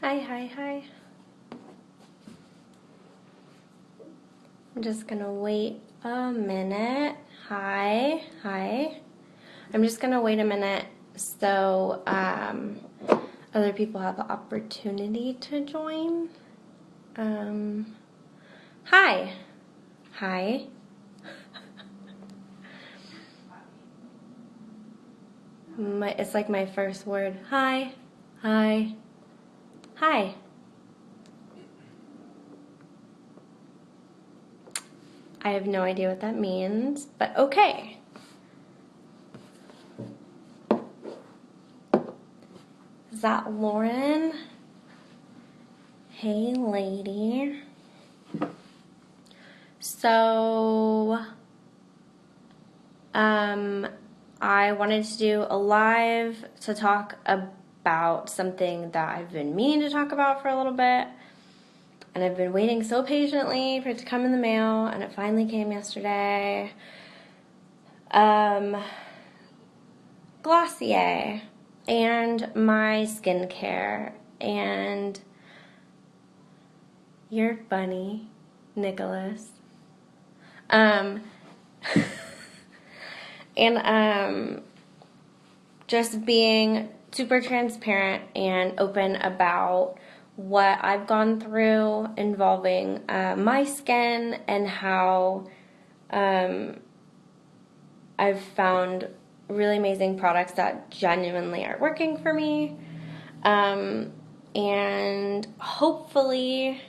Hi. I'm just gonna wait a minute. Hi. I'm just gonna wait a minute so other people have the opportunity to join. Hi. It's like my first word. Hi. I have no idea what that means, but okay. Is that Lauren? Hey, lady. So, I wanted to do a live to talk about something that I've been meaning to talk about for a little bit. And I've been waiting so patiently for it to come in the mail, and it finally came yesterday. Glossier and my skincare and your bunny, Nicholas. And just being super transparent and open about what I've gone through involving my skin and how I've found really amazing products that genuinely are working for me. And hopefully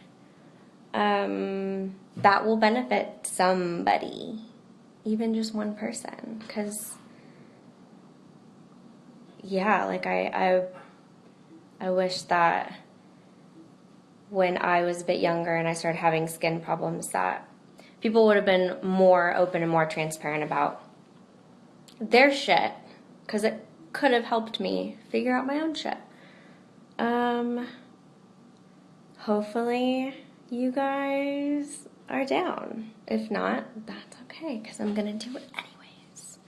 that will benefit somebody, even just one person, because yeah, like I wish that when I was a bit younger and I started having skin problems that people would have been more open and more transparent about their shit, because it could have helped me figure out my own shit. Hopefully you guys are down. If not, that's okay, because I'm gonna do it anyways.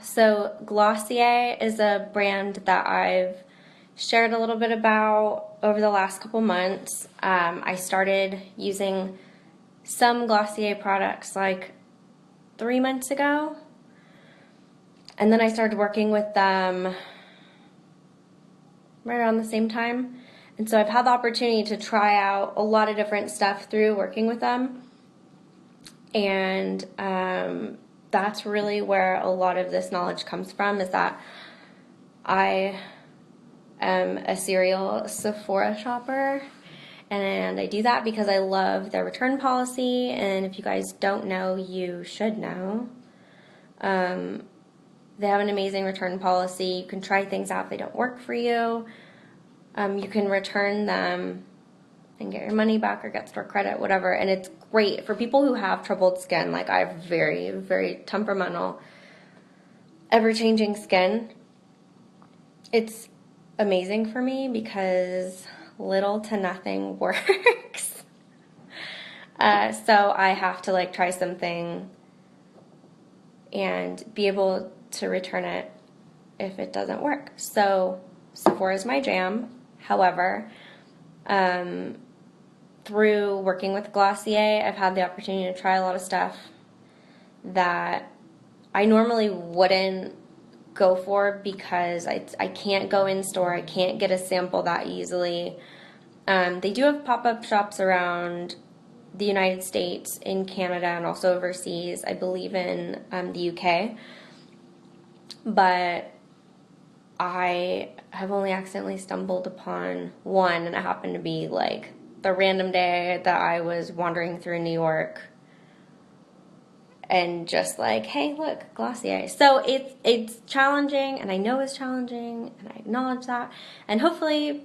So Glossier is a brand that I've shared a little bit about over the last couple months. I started using some Glossier products like 3 months ago, and then I started working with them right around the same time. And so I've had the opportunity to try out a lot of different stuff through working with them. And that's really where a lot of this knowledge comes from, is that I am a serial Sephora shopper. And I do that because I love their return policy. And if you guys don't know, you should know. They have an amazing return policy. You can try things out if they don't work for you. You can return them and get your money back or get store credit, whatever. And it's great for people who have troubled skin. Like, I have very, very temperamental, ever-changing skin. It's amazing for me because little to nothing works. So I have to try something and be able to return it if it doesn't work. So Sephora is my jam. However, through working with Glossier, I've had the opportunity to try a lot of stuff that I normally wouldn't go for because I can't go in store. I can't get a sample that easily. They do have pop-up shops around the United States, in Canada, and also overseas. I believe in the UK. But I have only accidentally stumbled upon one, and it happened to be the random day that I was wandering through New York and just hey, look, Glossier. So it's challenging, and I know it's challenging, and I acknowledge that. And hopefully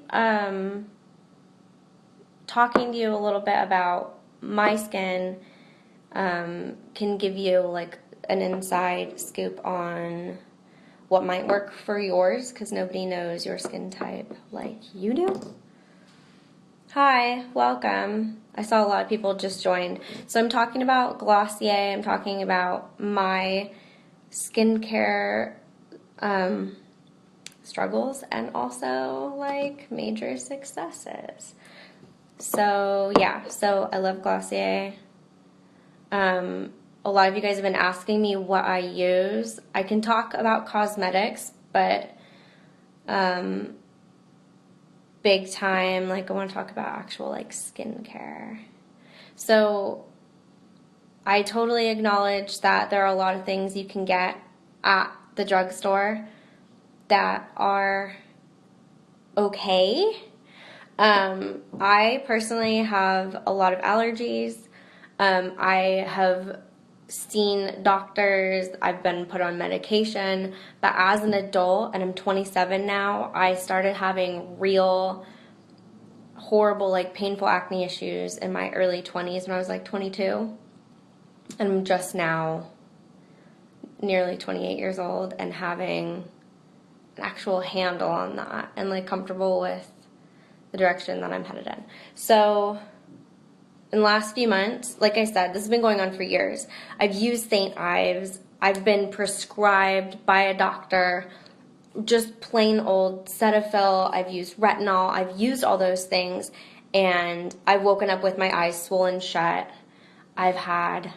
talking to you a little bit about my skin can give you an inside scoop on what might work for yours, because nobody knows your skin type like you do. Hi, welcome. I saw a lot of people just joined. So I'm talking about Glossier. I'm talking about my skincare struggles and also like major successes. So yeah, so I love Glossier. A lot of you guys have been asking me what I use. I can talk about cosmetics, but big time, like I want to talk about actual like skincare. So I totally acknowledge that there are a lot of things you can get at the drugstore that are okay. I personally have a lot of allergies. I have seen doctors, I've been put on medication, but as an adult, and I'm 27 now, I started having real horrible, like painful acne issues in my early 20s when I was like 22. And I'm just now nearly 28 years old and having an actual handle on that and like comfortable with the direction that I'm headed in. So in the last few months, like I said, this has been going on for years. I've used St. Ives. I've been prescribed by a doctor just plain old Cetaphil. I've used retinol. I've used all those things, and I've woken up with my eyes swollen shut. I've had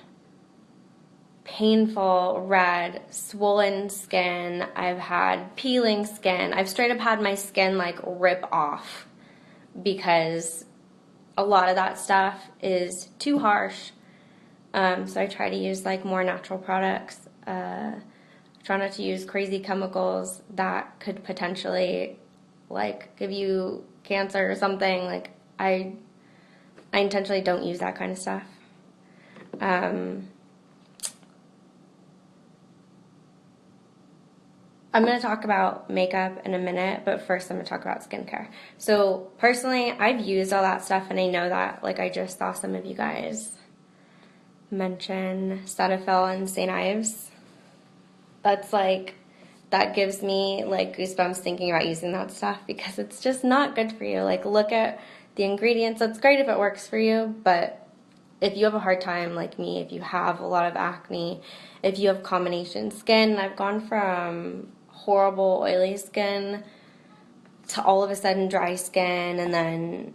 painful, red, swollen skin. I've had peeling skin. I've straight up had my skin like rip off because a lot of that stuff is too harsh. So I try to use like more natural products. Try not to use crazy chemicals that could potentially like give you cancer or something. Like I intentionally don't use that kind of stuff. I'm going to talk about makeup in a minute, but first I'm going to talk about skincare. So personally, I've used all that stuff, and I know that, like I just saw some of you guys mention Cetaphil and St. Ives. That's like, that gives me like goosebumps thinking about using that stuff because it's just not good for you. Like look at the ingredients. It's great if it works for you, but if you have a hard time like me, if you have a lot of acne, if you have combination skin, I've gone from horrible oily skin to all of a sudden dry skin, and then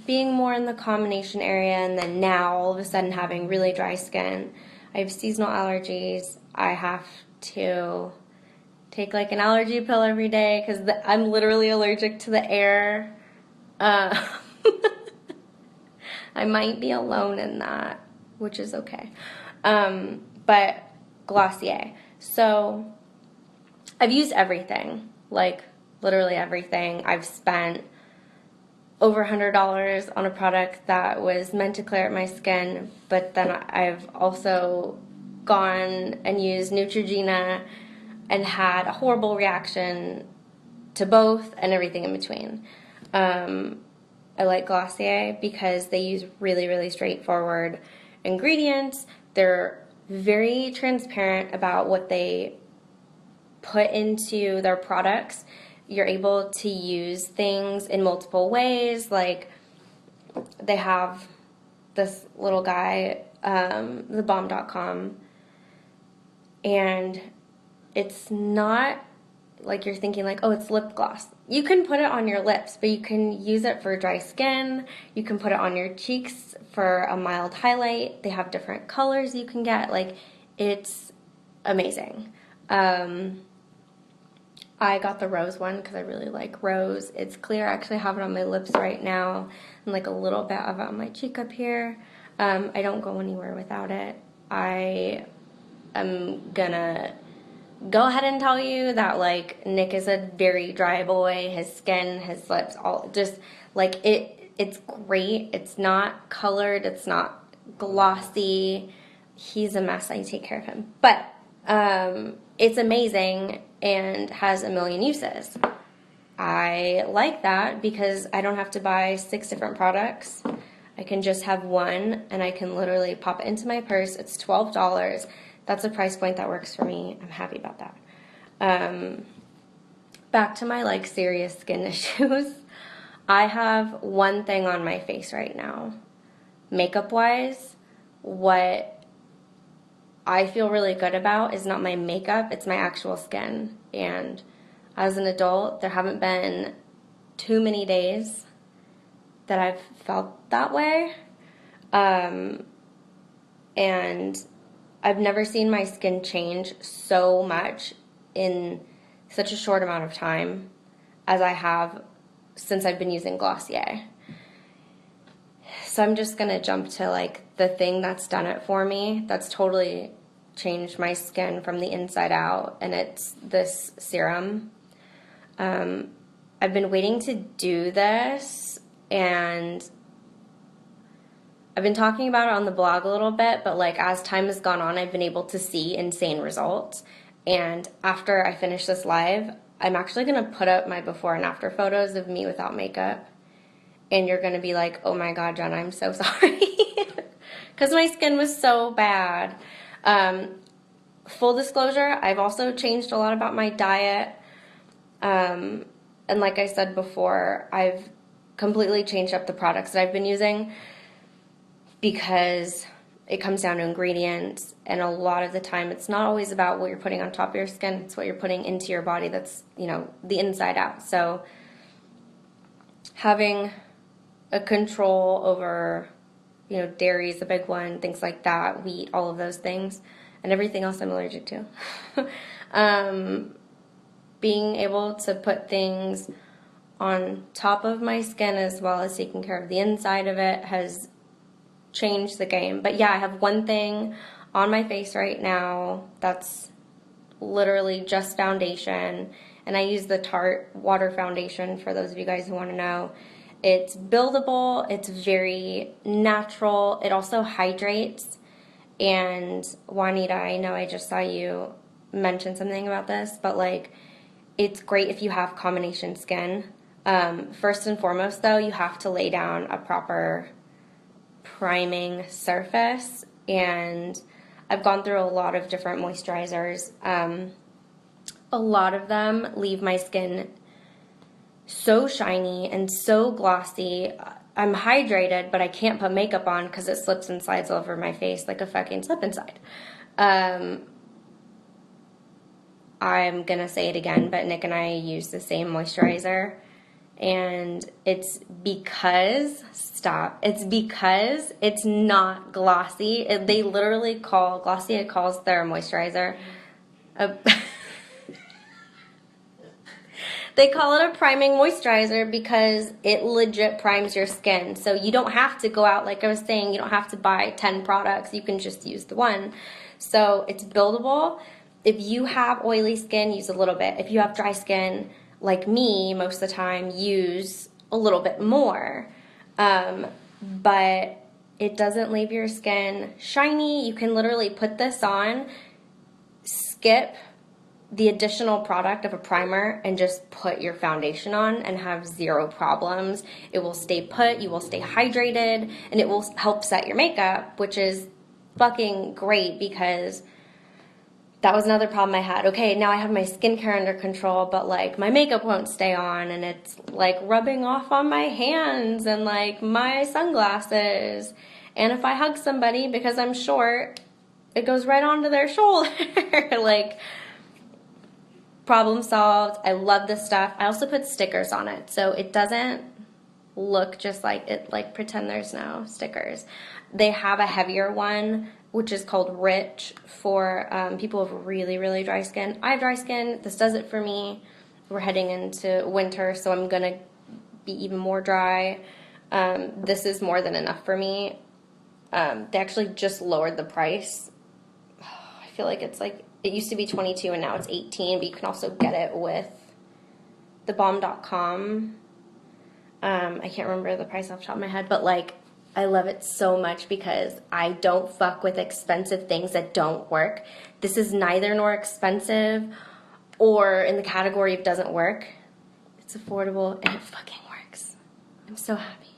being more in the combination area, and then now all of a sudden having really dry skin. I have seasonal allergies. I have to take like an allergy pill every day because I'm literally allergic to the air. I might be alone in that, which is okay. But Glossier. So I've used everything, like literally everything. I've spent over $100 on a product that was meant to clear up my skin, but then I've also gone and used Neutrogena and had a horrible reaction to both and everything in between. I like Glossier because they use really, really straightforward ingredients. They're very transparent about what they put into their products. You're able to use things in multiple ways. Like they have this little guy, thebomb.com, and it's not like you're thinking like, oh, it's lip gloss. You can put it on your lips, but you can use it for dry skin. You can put it on your cheeks for a mild highlight. They have different colors you can get. Like, it's amazing. I got the rose one because I really like rose. It's clear. I actually have it on my lips right now and like a little bit of it on my cheek up here. I don't go anywhere without it. I am gonna go ahead and tell you that like Nick is a very dry boy. His skin, his lips, all just like it's great. It's not colored, it's not glossy. He's a mess. I take care of him. But it's amazing and has a million uses. I like that because I don't have to buy 6 different products. I can just have one and I can literally pop it into my purse. It's $12. That's a price point that works for me. I'm happy about that. Back to my like serious skin issues. I have one thing on my face right now. Makeup wise, what I feel really good about is not my makeup, it's my actual skin. And as an adult, there haven't been too many days that I've felt that way. And I've never seen my skin change so much in such a short amount of time as I have since I've been using Glossier. So I'm just going to jump to like the thing that's done it for me, that's totally changed my skin from the inside out, and it's this serum. I've been waiting to do this, and I've been talking about it on the blog a little bit, but like as time has gone on, I've been able to see insane results. And after I finish this live, I'm actually going to put up my before and after photos of me without makeup. And you're going to be like, oh my God, Jenna, I'm so sorry. Because my skin was so bad. Full disclosure, I've also changed a lot about my diet. And like I said before, I've completely changed up the products that I've been using because it comes down to ingredients, and a lot of the time it's not always about what you're putting on top of your skin, it's what you're putting into your body that's, you know, the inside out. So having a control over, you know, dairy is a big one, things like that, wheat, all of those things, and everything else I'm allergic to. Being able to put things on top of my skin as well as taking care of the inside of it has changed the game. But yeah, I have one thing on my face right now that's literally just foundation, and I use the Tarte water foundation for those of you guys who want to know. It's buildable, it's very natural, it also hydrates. And Juanita, I know I just saw you mention something about this, but like it's great if you have combination skin. First and foremost though, you have to lay down a proper priming surface, and I've gone through a lot of different moisturizers. A lot of them leave my skin so shiny and so glossy. I'm hydrated, but I can't put makeup on because it slips and slides all over my face like a fucking slip and slide. I'm gonna say it again, but Nick and I use the same moisturizer, and it's because it's not glossy. They literally call Glossier calls their moisturizer they call it a priming moisturizer because it legit primes your skin. So you don't have to go out, like I was saying, you don't have to buy 10 products. You can just use the one. So it's buildable. If you have oily skin, use a little bit. If you have dry skin, like me, most of the time, use a little bit more. But it doesn't leave your skin shiny. You can literally put this on, skip the additional product of a primer, and just put your foundation on and have zero problems. It will stay put, you will stay hydrated, and it will help set your makeup, which is fucking great because that was another problem I had. Okay, now I have my skincare under control, but like my makeup won't stay on, and it's like rubbing off on my hands and like my sunglasses. And if I hug somebody because I'm short, it goes right onto their shoulder. Like, problem solved. I love this stuff. I also put stickers on it, so it doesn't look just like it, like pretend there's no stickers. They have a heavier one, which is called Rich, for people with really, really dry skin. I have dry skin. This does it for me. We're heading into winter, so I'm going to be even more dry. This is more than enough for me. They actually just lowered the price. I feel like it's like, it used to be $22 and now it's $18, but you can also get it with thebomb.com. I can't remember the price off the top of my head, but like, I love it so much because I don't fuck with expensive things that don't work. This is neither nor expensive or in the category of doesn't work. It's affordable and it fucking works. I'm so happy.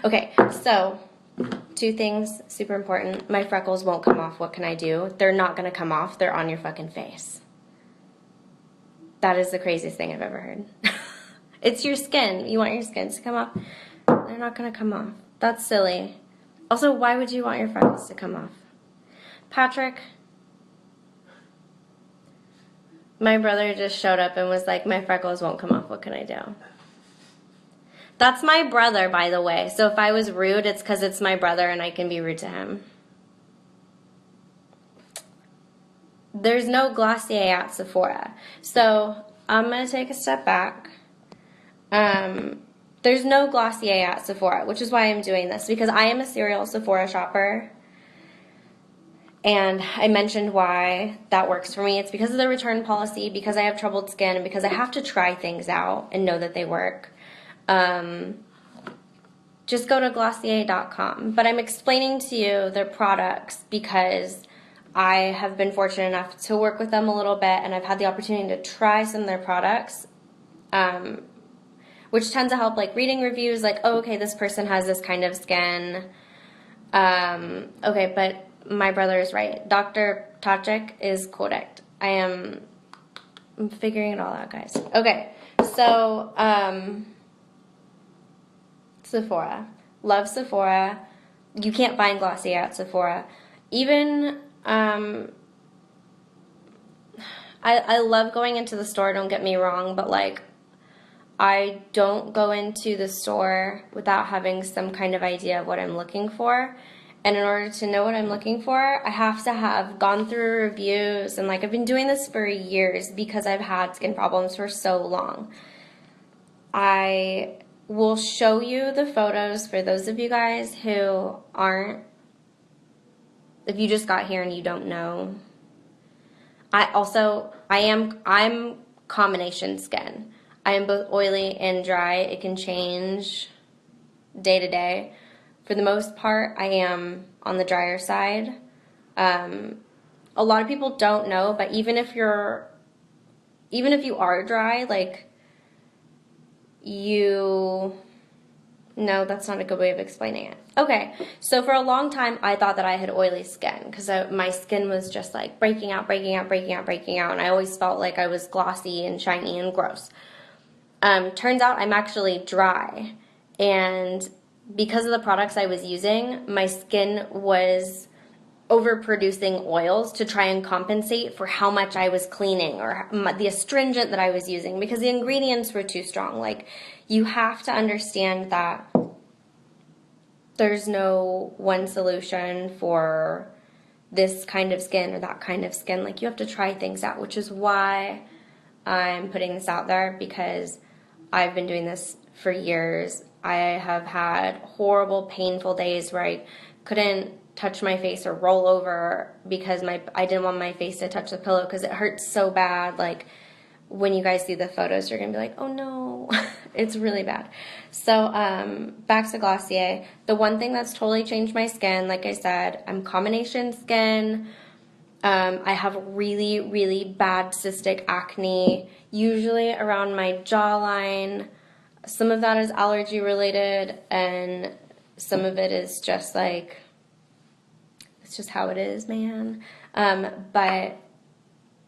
Okay, so 2 things, super important. My freckles won't come off. What can I do? They're not going to come off. They're on your fucking face. That is the craziest thing I've ever heard. It's your skin. You want your skin to come off. They're not going to come off. That's silly. Also, why would you want your freckles to come off? Patrick, My brother just showed up and was like, my freckles won't come off. What can I do? That's my brother, by the way. So if I was rude, it's because it's my brother and I can be rude to him. There's no Glossier at Sephora. So I'm going to take a step back. There's no Glossier at Sephora, which is why I'm doing this, because I am a serial Sephora shopper. And I mentioned why that works for me. It's because of the return policy, because I have troubled skin, and because I have to try things out and know that they work. Just go to Glossier.com. But I'm explaining to you their products because I have been fortunate enough to work with them a little bit, and I've had the opportunity to try some of their products, which tends to help, like reading reviews, like, oh, okay, this person has this kind of skin. Okay, but my brother is right. Dr. Tachik is correct. I'm figuring it all out, guys. Okay, so Sephora. Love Sephora. You can't find Glossier at Sephora. Even I love going into the store, don't get me wrong, but like I don't go into the store without having some kind of idea of what I'm looking for. And in order to know what I'm looking for, I have to have gone through reviews, and like I've been doing this for years because I've had skin problems for so long. I will show you the photos for those of you guys who aren't, if you just got here and you don't know. I'm combination skin. I am both oily and dry. It can change day to day. For the most part, I am on the drier side. A lot of people don't know, but even if you are dry, like no, that's not a good way of explaining it. Okay, so for a long time, I thought that I had oily skin because my skin was just like breaking out, and I always felt like I was glossy and shiny and gross. Turns out I'm actually dry, and because of the products I was using, my skin was overproducing oils to try and compensate for how much I was cleaning or the astringent that I was using, because the ingredients were too strong. Like, you have to understand that there's no one solution for this kind of skin or that kind of skin. Like, you have to try things out, which is why I'm putting this out there, because I've been doing this for years. I have had horrible, painful days where I couldn't touch my face or roll over because I didn't want my face to touch the pillow because it hurts so bad. Like, when you guys see the photos, you're going to be like, oh no, it's really bad. So back to Glossier. The one thing that's totally changed my skin, like I said, I'm combination skin. I have really, really bad cystic acne, usually around my jawline. Some of that is allergy related, and some of it is just like, it's just how it is, man. But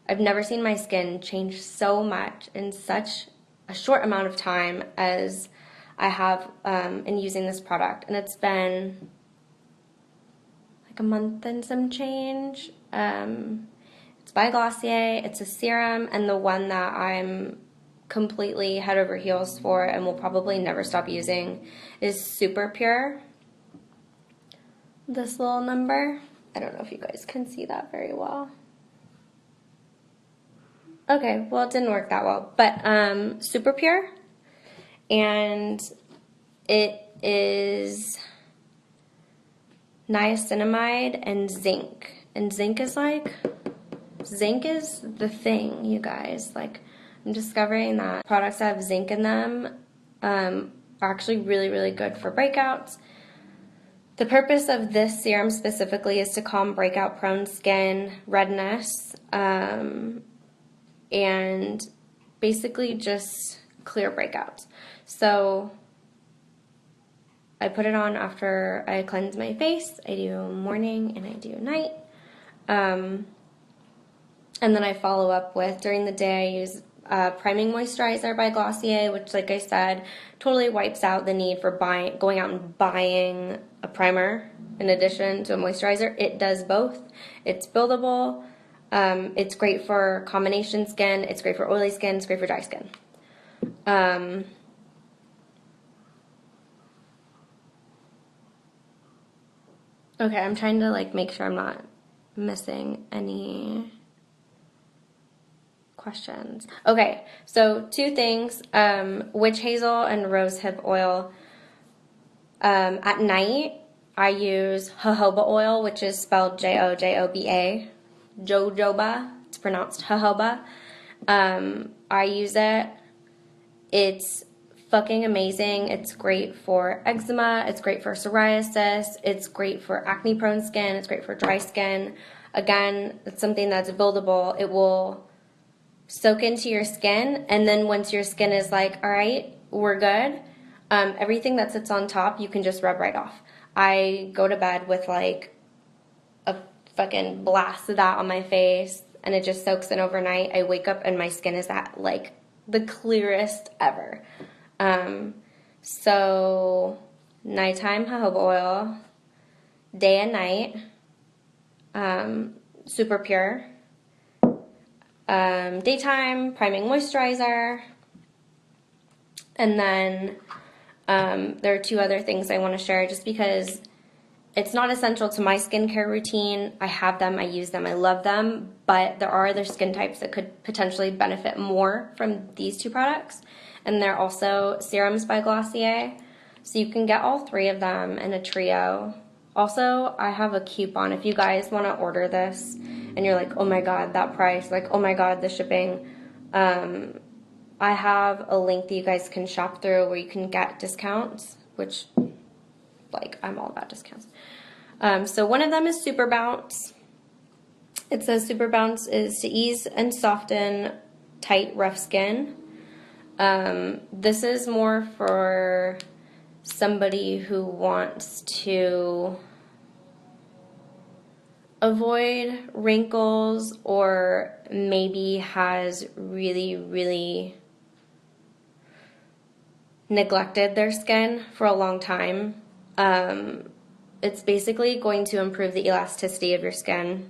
I've never seen my skin change so much in such a short amount of time as I have in using this product. And it's been like a month and some change. It's by Glossier. It's a serum, and the one that I'm completely head over heels for and will probably never stop using is Super Pure. This little number. I don't know if you guys can see that very well. Okay, well, it didn't work that well, but Super Pure, and it is niacinamide and zinc, and zinc is the thing, you guys. Like, I'm discovering that products that have zinc in them are actually really, really good for breakouts. The purpose of this serum specifically is to calm breakout-prone skin, redness, and basically just clear breakouts. So I put it on after I cleanse my face. I do morning and I do night. And then I follow up with, during the day, I use Priming Moisturizer by Glossier, which, like I said, totally wipes out the need for going out and buying a primer in addition to a moisturizer. It does both. It's buildable. It's great for combination skin. It's great for oily skin. It's great for dry skin. Okay, I'm trying to like make sure I'm not missing any questions. Okay, so two things, witch hazel and rosehip oil. At night, I use jojoba oil, which is spelled Jojoba. Jojoba, it's pronounced jojoba. I use it. It's fucking amazing. It's great for eczema. It's great for psoriasis. It's great for acne prone skin. It's great for dry skin. Again, it's something that's buildable. It will soak into your skin, and then once your skin is like, all right, we're good, everything that sits on top, you can just rub right off. I go to bed with like a fucking blast of that on my face, and it just soaks in overnight. I wake up and my skin is at like the clearest ever. So nighttime jojoba oil, day and night, super pure. Daytime priming moisturizer, and then there are two other things I want to share just because it's not essential to my skincare routine. I have them, I use them, I love them, but there are other skin types that could potentially benefit more from these two products, and they're also serums by Glossier, so you can get all three of them in a trio. Also, I have a coupon if you guys want to order this and you're like, oh my god, that price, like, oh my god, the shipping. I have a link that you guys can shop through where you can get discounts, which, like, I'm all about discounts. So one of them is Super Bounce. It says Super Bounce is to ease and soften tight, rough skin. This is more for somebody who wants to avoid wrinkles or maybe has really, really neglected their skin for a long time. It's basically going to improve the elasticity of your skin,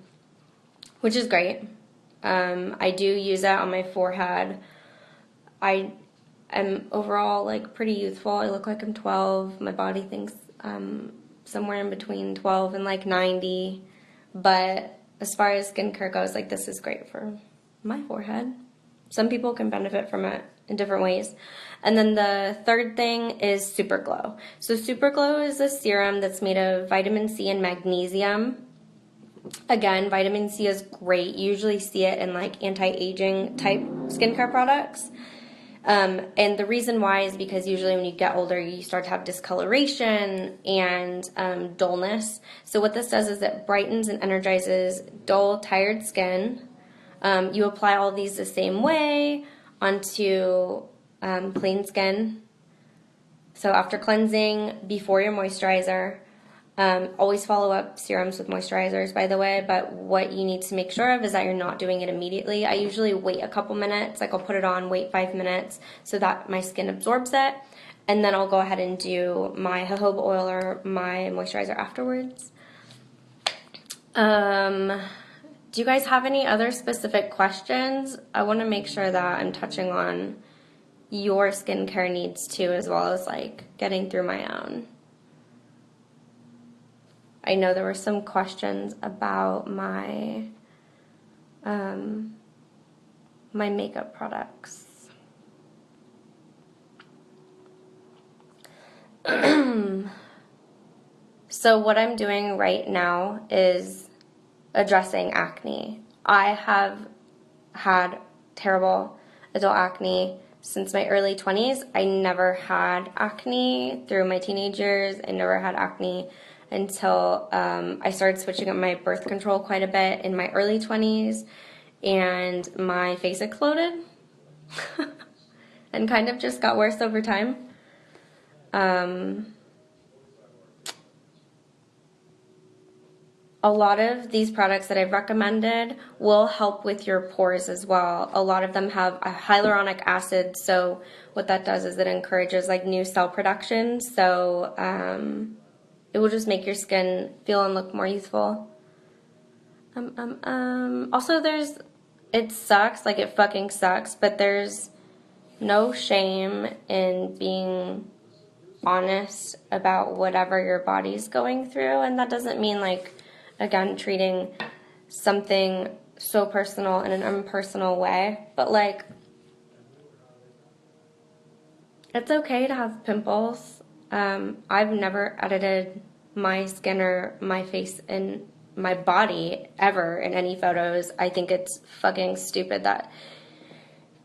which is great. I do use that on my forehead. I am overall like pretty youthful. I look like I'm 12. My body thinks somewhere in between 12 and like 90. But as far as skincare goes, like, this is great for my forehead. Some people can benefit from it in different ways. And then the third thing is Super Glow. So Super Glow is a serum that's made of vitamin C and magnesium. Again, vitamin C is great. You usually see it in like anti-aging type skincare products. And the reason why is because usually when you get older, you start to have discoloration and dullness. So what this does is it brightens and energizes dull, tired skin. You apply all these the same way onto clean skin. So after cleansing, before your moisturizer, always follow up serums with moisturizers, by the way, but what you need to make sure of is that you're not doing it immediately. I usually wait a couple minutes, like I'll put it on, wait 5 minutes so that my skin absorbs it, and then I'll go ahead and do my jojoba oil or my moisturizer afterwards. Do you guys have any other specific questions? I want to make sure that I'm touching on your skincare needs too, as well as like getting through my own. I know there were some questions about my my makeup products. So what I'm doing right now is addressing acne. I have had terrible adult acne since my early 20s. I never had acne through my teenage years. I never had acne until I started switching up my birth control quite a bit in my early 20s, and my face exploded and kind of just got worse over time. A lot of these products that I've recommended will help with your pores as well. A lot of them have a hyaluronic acid, so what that does is it encourages like new cell production, so it will just make your skin feel and look more youthful. Also, it sucks, like it fucking sucks, but there's no shame in being honest about whatever your body's going through. And that doesn't mean, like, again, treating something so personal in an impersonal way, but like, it's okay to have pimples. I've never edited my skin or my face in my body ever in any photos. I think it's fucking stupid that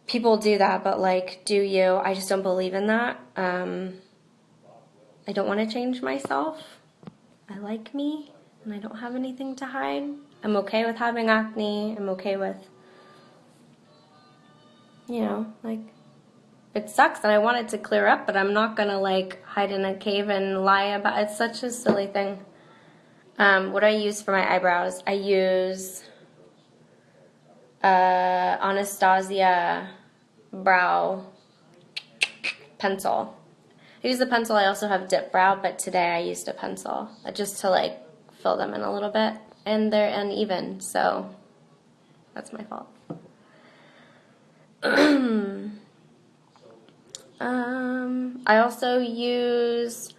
people do that, but like, do you? I just don't believe in that. I don't want to change myself. I like me, and I don't have anything to hide. I'm okay with having acne. I'm okay with, like, it sucks and I want it to clear up, but I'm not gonna like hide in a cave and lie about it. It's such a silly thing. What do I use for my eyebrows? I use Anastasia brow pencil. I use the pencil. I also have dip brow, but today I used a pencil just to like fill them in a little bit, and they're uneven, so that's my fault. I also use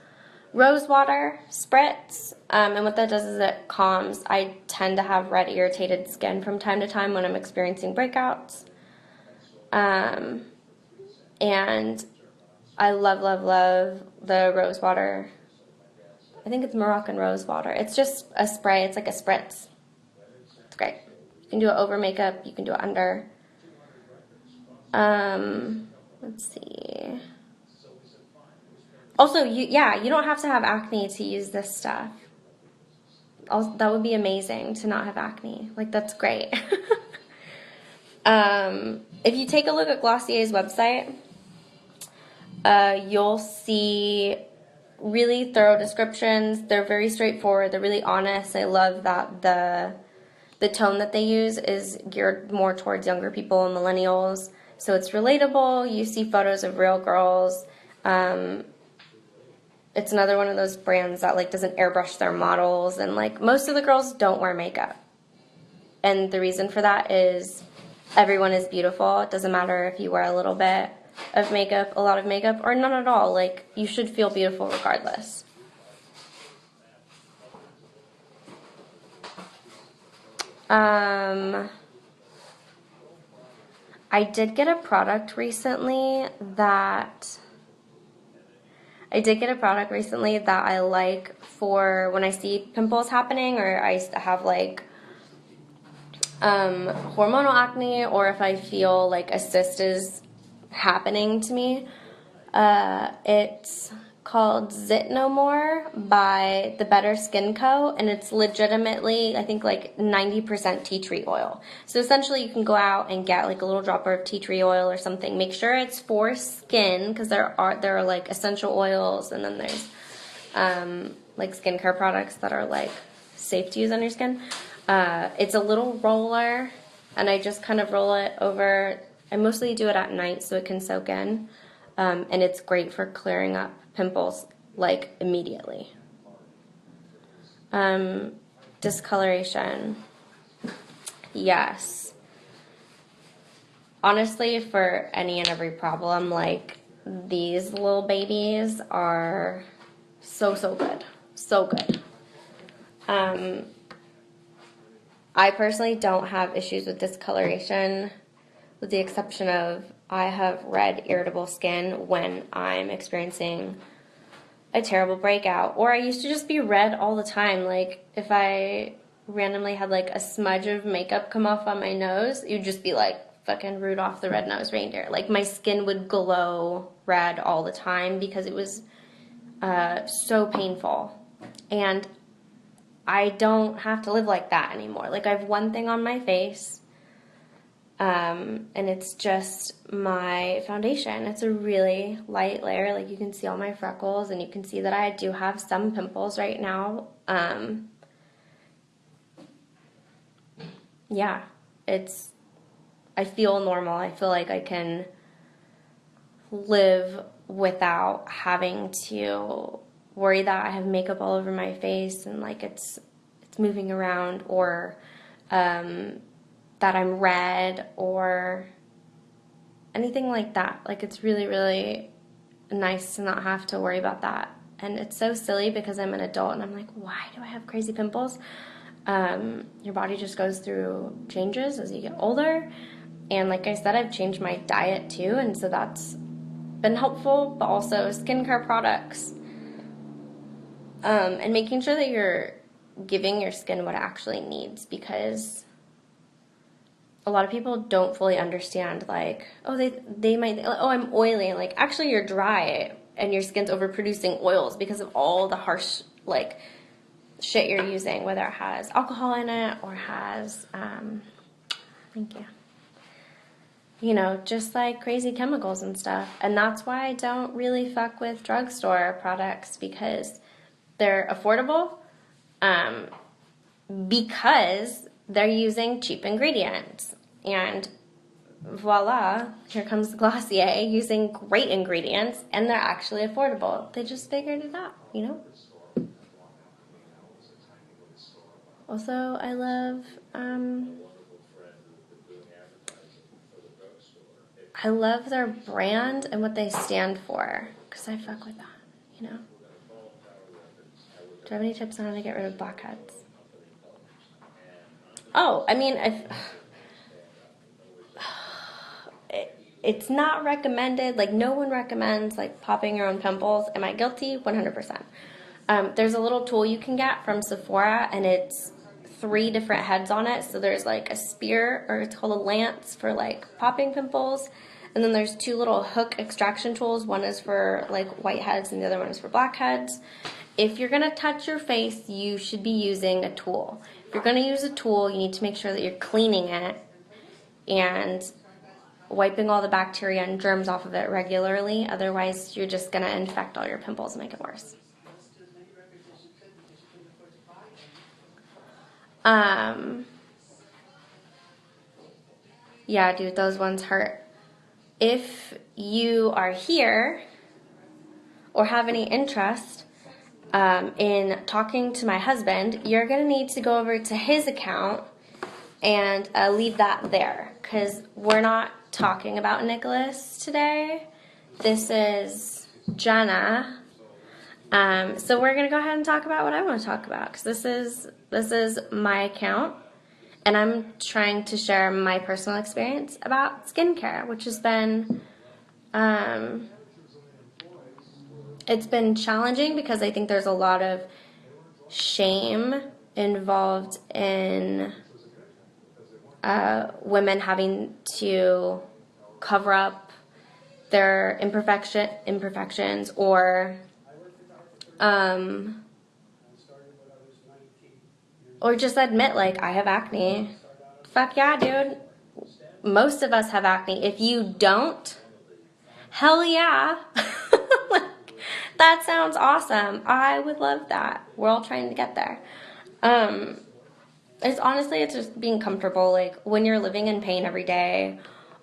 rose water spritz, and what that does is it calms. I tend to have red, irritated skin from time to time when I'm experiencing breakouts, and I love, love, love the rose water. I think it's Moroccan rose water. It's just a spray. It's like a spritz. It's great. You can do it over makeup. You can do it under. Let's see. Also, you don't have to have acne to use this stuff. That would be amazing to not have acne. Like, that's great. If you take a look at Glossier's website, you'll see really thorough descriptions. They're very straightforward. They're really honest. I love that the tone that they use is geared more towards younger people and millennials. So it's relatable. You see photos of real girls. It's another one of those brands that like doesn't airbrush their models, and like most of the girls don't wear makeup. And the reason for that is everyone is beautiful. It doesn't matter if you wear a little bit of makeup, a lot of makeup, or none at all. Like, you should feel beautiful regardless. I did get a product recently that I like for when I see pimples happening, or I have like hormonal acne, or if I feel like a cyst is happening to me. It's called Zit No More by The Better Skin Co. And it's legitimately, I think, like 90% tea tree oil. So essentially you can go out and get like a little dropper of tea tree oil or something. Make sure it's for skin, because there are like essential oils, and then there's like skincare products that are like safe to use on your skin. It's a little roller, and I just kind of roll it over. I mostly do it at night so it can soak in, and it's great for clearing up pimples like immediately. Discoloration, yes. Honestly, for any and every problem, like, these little babies are so good, so good. I personally don't have issues with discoloration, with the exception of I have red, irritable skin when I'm experiencing a terrible breakout. Or I used to just be red all the time. Like, if I randomly had like a smudge of makeup come off on my nose, you'd just be like fucking Rudolph the Red-Nosed Reindeer. Like, my skin would glow red all the time because it was so painful. And I don't have to live like that anymore. Like, I have one thing on my face, and it's just my foundation. It's a really light layer. Like, you can see all my freckles, and you can see that I do have some pimples right now. Yeah, I feel normal. I feel like I can live without having to worry that I have makeup all over my face and like it's moving around, or that I'm red or anything like that. Like, it's really, really nice to not have to worry about that. And it's so silly because I'm an adult and I'm like, why do I have crazy pimples? Your body just goes through changes as you get older. And like I said, I've changed my diet too, and so that's been helpful, but also skincare products. And making sure that you're giving your skin what it actually needs, because a lot of people don't fully understand, like, oh, they might think, oh, I'm oily. Like, actually, you're dry and your skin's overproducing oils because of all the harsh, like, shit you're using, whether it has alcohol in it or has, thank you, you know, just like crazy chemicals and stuff. And that's why I don't really fuck with drugstore products, because they're affordable, because they're using cheap ingredients. And voila, here comes the Glossier using great ingredients, and they're actually affordable. They just figured it out, you know? Also, I love their brand and what they stand for, because I fuck with that, you know? Do you have any tips on how to get rid of blackheads? Oh, I mean, it's not recommended. Like, no one recommends, like, popping your own pimples. Am I guilty? 100%. There's a little tool you can get from Sephora, and it's 3 different heads on it. So there's, like, a spear, or it's called a lance, for, like, popping pimples. And then there's 2 little hook extraction tools. One is for, like, whiteheads, and the other one is for blackheads. If you're going to touch your face, you should be using a tool. If you're going to use a tool, you need to make sure that you're cleaning it and wiping all the bacteria and germs off of it regularly. Otherwise, you're just going to infect all your pimples and make it worse. Yeah, dude, those ones hurt. If you are here or have any interest in talking to my husband, you're going to need to go over to his account and leave that there, because we're not talking about Nicholas today. This is Jenna. So we're going to go ahead and talk about what I want to talk about, because this is my account, and I'm trying to share my personal experience about skincare, which has been it's been challenging, because I think there's a lot of shame involved in women having to cover up their imperfections, or just admit, like, I have acne. Fuck yeah, dude. Most of us have acne. If you don't, hell yeah. Like, that sounds awesome. I would love that. We're all trying to get there. It's just being comfortable. Like, when you're living in pain every day,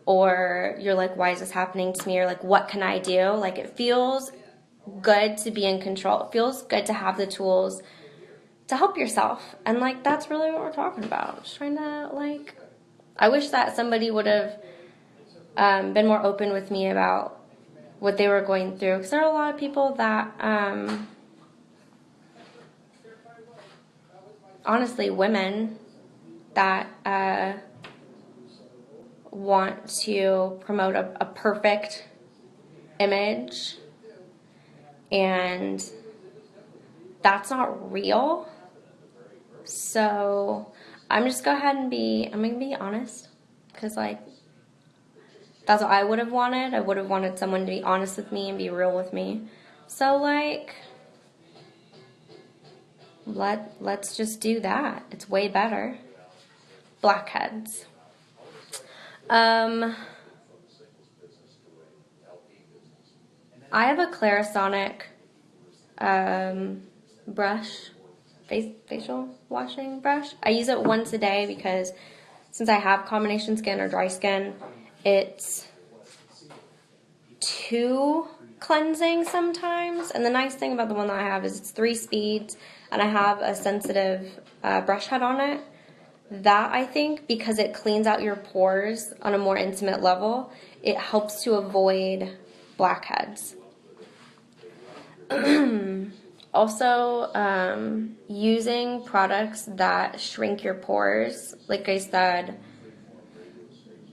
or you're like, why is this happening to me? Or like, what can I do? Like, it feels good to be in control. It feels good to have the tools to help yourself. And like, that's really what we're talking about. Just trying to, like, I wish that somebody would have been more open with me about what they were going through, because there are a lot of people that honestly, women that want to promote a perfect image, and that's not real. So I'm just I'm gonna be honest, because like, that's what I would have wanted. I would have wanted someone to be honest with me and be real with me. So like, let's just do that. It's way better. Blackheads. I have a Clarisonic brush, facial washing brush. I use it once a day, because since I have combination skin or dry skin, it's too cleansing sometimes. And the nice thing about the one that I have is it's 3 speeds, and I have a sensitive brush head on it. That, I think, because it cleans out your pores on a more intimate level, it helps to avoid blackheads. Also, using products that shrink your pores, like I said,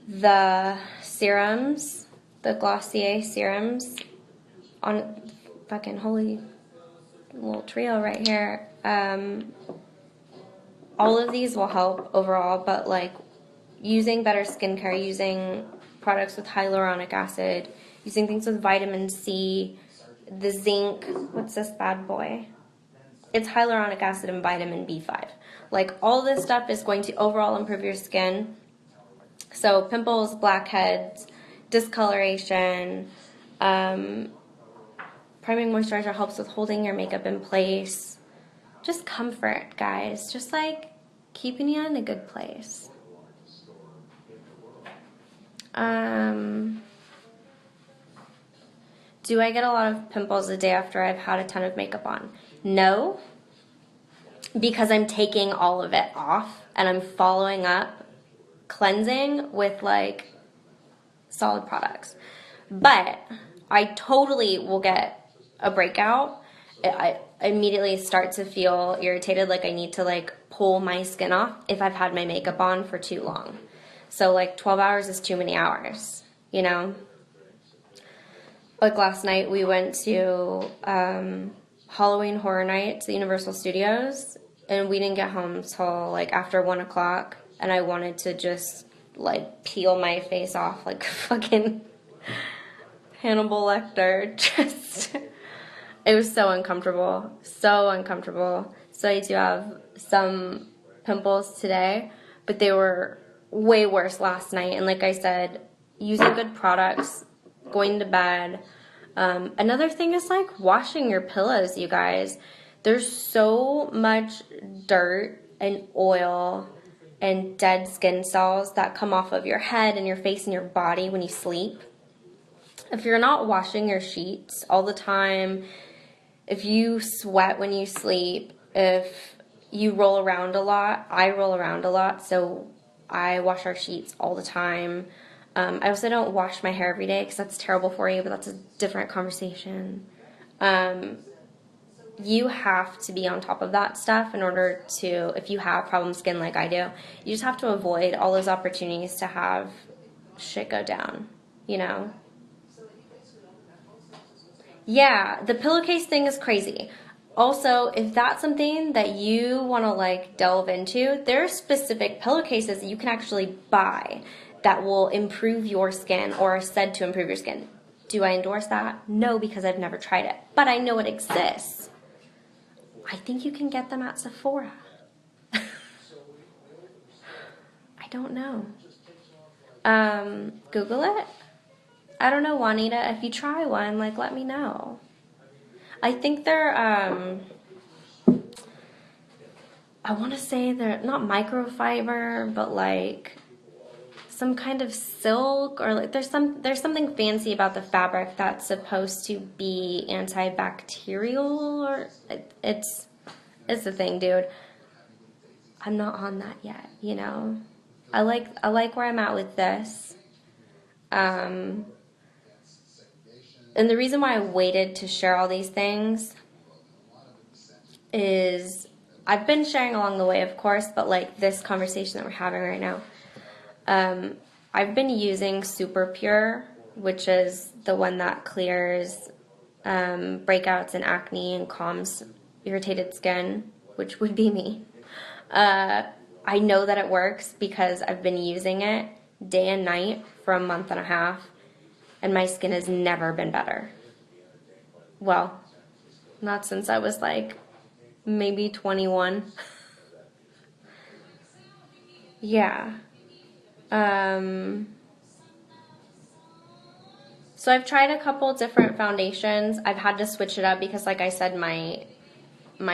the serums, the Glossier serums, on fucking holy little trio right here. All of these will help overall, but like using better skincare, using products with hyaluronic acid, using things with vitamin C, the zinc, what's this bad boy? It's hyaluronic acid and vitamin B5. Like all this stuff is going to overall improve your skin. So pimples, blackheads, discoloration, priming moisturizer helps with holding your makeup in place. Just comfort, guys. Just like keeping you in a good place. Do I get a lot of pimples the day after I've had a ton of makeup on? No, because I'm taking all of it off and I'm following up cleansing with like solid products. But I totally will get a breakout. I immediately start to feel irritated, like I need to like pull my skin off if I've had my makeup on for too long. So like 12 hours is too many hours, you know? Like last night we went to Halloween Horror Nights at Universal Studios, and we didn't get home till like after 1 o'clock, and I wanted to just like peel my face off like fucking Hannibal Lecter. Just, it was so uncomfortable, so uncomfortable. So I do have some pimples today, but they were way worse last night. And like I said, using good products, going to bed. Another thing is like washing your pillows, you guys. There's so much dirt and oil and dead skin cells that come off of your head and your face and your body when you sleep. If you're not washing your sheets all the time, if you sweat when you sleep, if you roll around a lot, I roll around a lot, so I wash our sheets all the time. I also don't wash my hair every day because that's terrible for you, but that's a different conversation. You have to be on top of that stuff in order to, if you have problem skin like I do, you just have to avoid all those opportunities to have shit go down, you know? Yeah, the pillowcase thing is crazy. Also, if that's something that you want to like delve into, there are specific pillowcases that you can actually buy that will improve your skin or are said to improve your skin. Do I endorse that? No, because I've never tried it, but I know it exists. I think you can get them at Sephora. I don't know. Google it. I don't know, Juanita. If you try one, like, let me know. I think they're, I want to say they're not microfiber, but like some kind of silk, or like there's something fancy about the fabric that's supposed to be antibacterial, or it's the thing, dude. I'm not on that yet, you know. I like where I'm at with this. And the reason why I waited to share all these things is I've been sharing along the way, of course, but like this conversation that we're having right now, I've been using Super Pure, which is the one that clears breakouts and acne and calms irritated skin, which would be me. I know that it works because I've been using it day and night for a month and a half, and my skin has never been better. Well, not since I was like maybe 21. Yeah. So I've tried a couple different foundations. I've had to switch it up because, like I said, my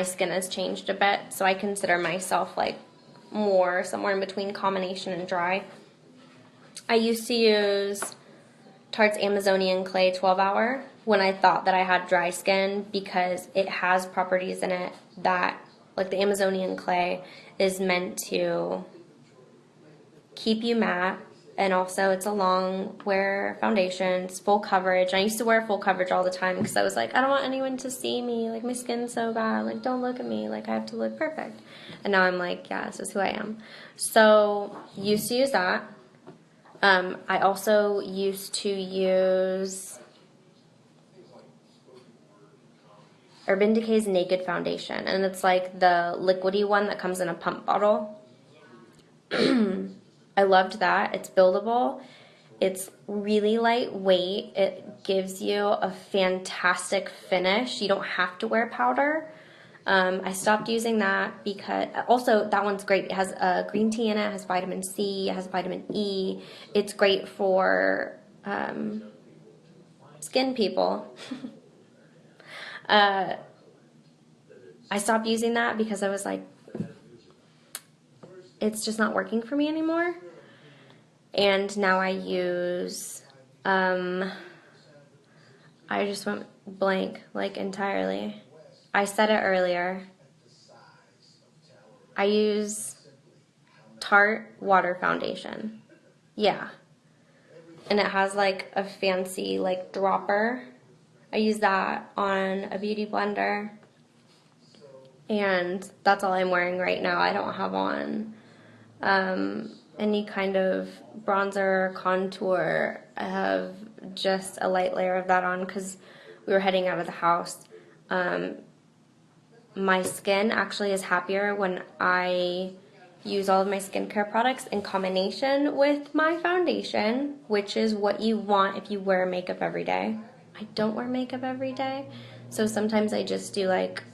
skin has changed a bit. So I consider myself like more somewhere in between combination and dry. I used to use Tarte's Amazonian Clay 12 Hour when I thought that I had dry skin because it has properties in it that, like the Amazonian Clay, is meant to keep you matte, and also it's a long wear foundation. It's full coverage. I used to wear full coverage all the time because I was like, I don't want anyone to see me. Like, my skin's so bad. Like, don't look at me. Like, I have to look perfect. And now I'm like, yeah, this is who I am. So, used to use that. I also used to use Urban Decay's Naked Foundation. And it's like the liquidy one that comes in a pump bottle. I loved that. It's buildable. It's really lightweight. It gives you a fantastic finish. You don't have to wear powder. I stopped using that because, also, that one's great. It has green tea in it. It has vitamin C. It has vitamin E. It's great for skin people. I stopped using that because I was like, it's just not working for me anymore. And now I use, I just went blank, like, entirely. I said it earlier. I use Tarte Water Foundation. Yeah. And it has, like, a fancy, like, dropper. I use that on a beauty blender. And that's all I'm wearing right now. I don't have on any kind of bronzer or contour. I have just a light layer of that on because we were heading out of the house. My skin actually is happier when I use all of my skincare products in combination with my foundation, which is what you want if you wear makeup every day. I don't wear makeup every day, so sometimes I just do like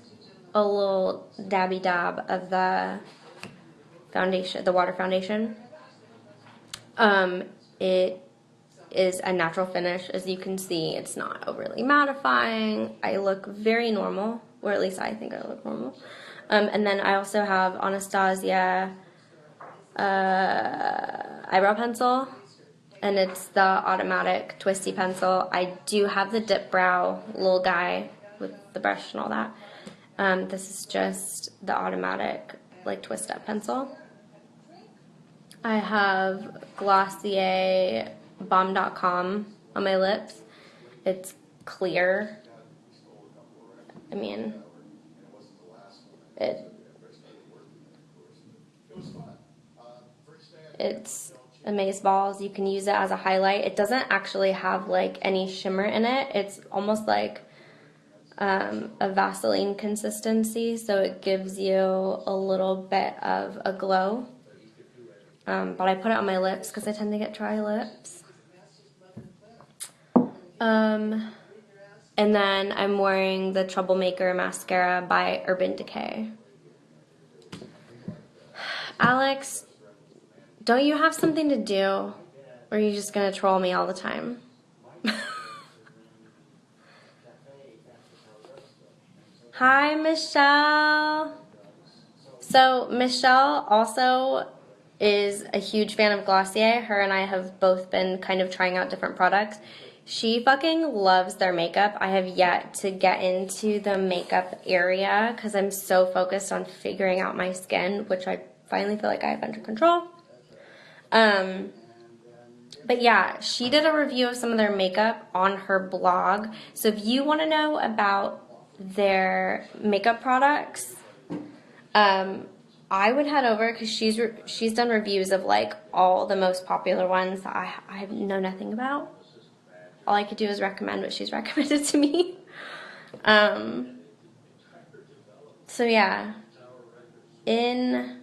a little dabby dab of the foundation, the water foundation. It is a natural finish. As you can see, it's not overly mattifying. I look very normal, or at least I think I look normal. And then I also have Anastasia eyebrow pencil, and it's the automatic twisty pencil. I do have the dip brow little guy with the brush and all that. This is just the automatic, like, twist up pencil. I have Glossier Balm.com on my lips. It's clear. I mean, it's amazeballs. You can use it as a highlight. It doesn't actually have, like, any shimmer in it. It's almost like a Vaseline consistency, so it gives you a little bit of a glow. But I put it on my lips because I tend to get dry lips. And then I'm wearing the Troublemaker mascara by Urban Decay. Alex, don't you have something to do? Or are you just going to troll me all the time? Hi, Michelle. So Michelle also is a huge fan of Glossier. Her and I have both been kind of trying out different products. She fucking loves their makeup. I have yet to get into the makeup area because I'm so focused on figuring out my skin, which I finally feel like I have under control. But yeah, she did a review of some of their makeup on her blog. So if you want to know about their makeup products, I would head over because she's done reviews of like all the most popular ones that I know nothing about. All I could do is recommend what she's recommended to me. So yeah, in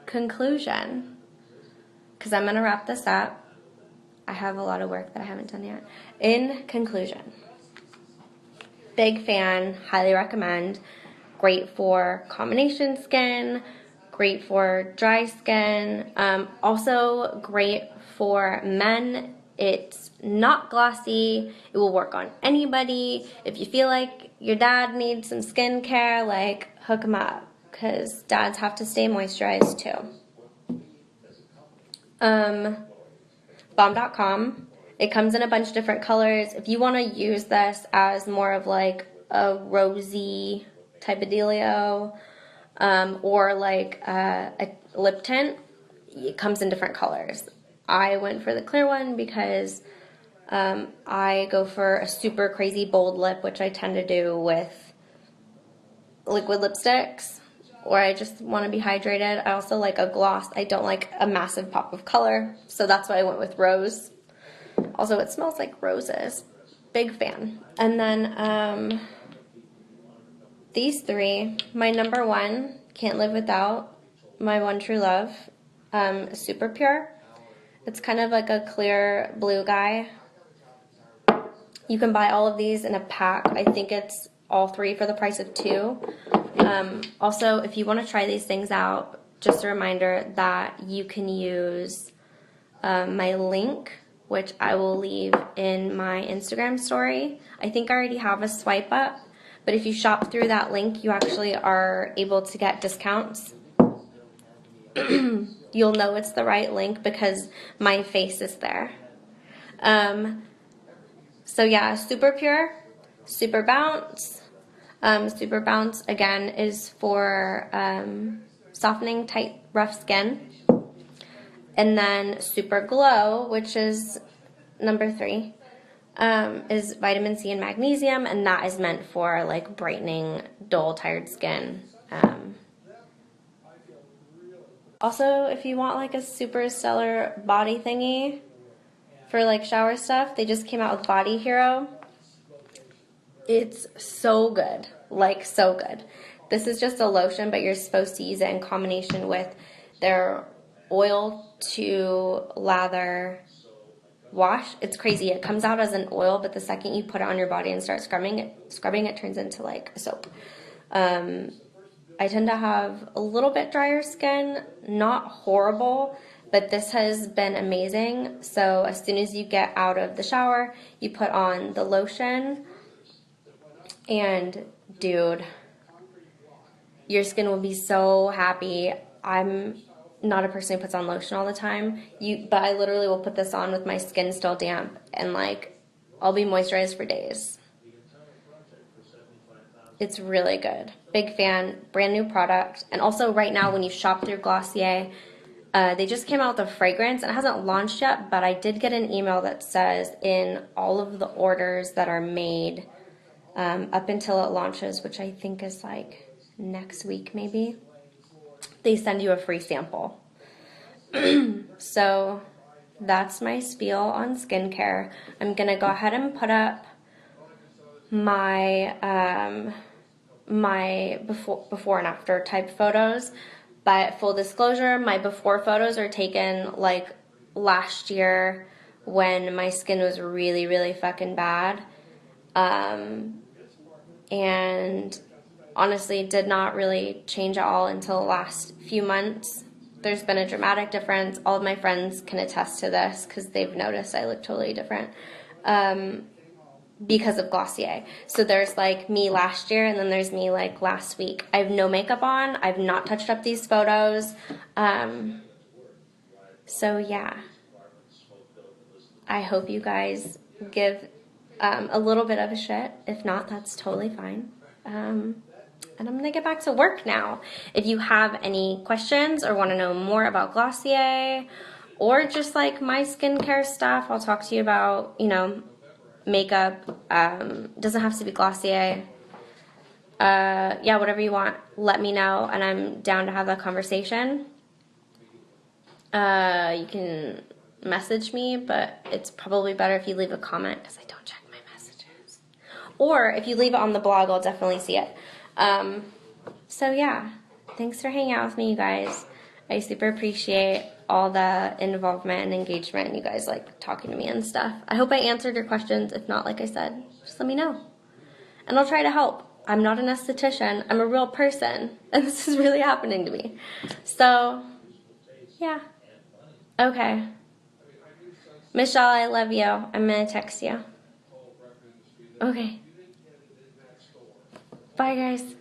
conclusion, because I'm going to wrap this up, I have a lot of work that I haven't done yet. In conclusion, big fan, highly recommend. Great for combination skin, great for dry skin, also great for men. It's not glossy. It will work on anybody. If you feel like your dad needs some skincare, like, hook him up, because dads have to stay moisturized too. Balm.com. It comes in a bunch of different colors. If you want to use this as more of like a rosy type of dealio, or like a lip tint, it comes in different colors. I went for the clear one because I go for a super crazy bold lip, which I tend to do with liquid lipsticks, or I just want to be hydrated. I also like a gloss. I don't like a massive pop of color, so that's why I went with rose. Also, it smells like roses. Big fan. And then these three, my number one, can't live without, my one true love, Super Pure. It's kind of like a clear blue guy. You can buy all of these in a pack. I think it's all three for the price of two. Also, if you want to try these things out, just a reminder that you can use my link, which I will leave in my Instagram story. I think I already have a swipe up, but if you shop through that link, you actually are able to get discounts. You'll know it's the right link because my face is there. So yeah, Super Pure, Super Bounce. Super Bounce, again, is for softening tight, rough skin. And then Super Glow, which is number 3, is vitamin C and magnesium, and that is meant for like brightening dull, tired skin. Also, if you want like a super stellar body thingy for like shower stuff, they just came out with Body Hero. It's so good, like so good. This is just a lotion, but you're supposed to use it in combination with their oil to lather wash. It's crazy. It comes out as an oil, but the second you put it on your body and start scrubbing it turns into like a soap. I tend to have a little bit drier skin, not horrible, but this has been amazing. So as soon as you get out of the shower, you put on the lotion, and dude, your skin will be so happy. I'm not a person who puts on lotion all the time, but I literally will put this on with my skin still damp, and like I'll be moisturized for days. It's really good. Big fan. Brand new product. And also right now when you shop through Glossier, they just came out with a fragrance, and it hasn't launched yet, but I did get an email that says in all of the orders that are made up until it launches, which I think is like next week maybe, they send you a free sample. So that's my spiel on skincare. I'm going to go ahead and put up my my before and after type photos. But full disclosure, my before photos are taken like last year when my skin was really, really fucking bad. And honestly did not really change at all until the last few months. There's been a dramatic difference. All of my friends can attest to this because they've noticed I look totally different because of Glossier. So there's like me last year, and then there's me like last week. I have no makeup on. I've not touched up these photos. So yeah, I hope you guys give a little bit of a shit. If not, that's totally fine. And I'm going to get back to work now. If you have any questions or want to know more about Glossier or just like my skincare stuff, I'll talk to you about, you know, makeup. Doesn't have to be Glossier. Yeah, whatever you want, let me know, and I'm down to have that conversation. You can message me, but it's probably better if you leave a comment because I don't check my messages. Or if you leave it on the blog, I'll definitely see it. So yeah, thanks for hanging out with me, you guys. I super appreciate all the involvement and engagement, and you guys like talking to me and stuff. I hope I answered your questions. If not, like I said, just let me know. And I'll try to help. I'm not an esthetician. I'm a real person, and this is really happening to me. So, yeah. Okay. Michelle, I love you. I'm going to text you. Okay. Bye, guys.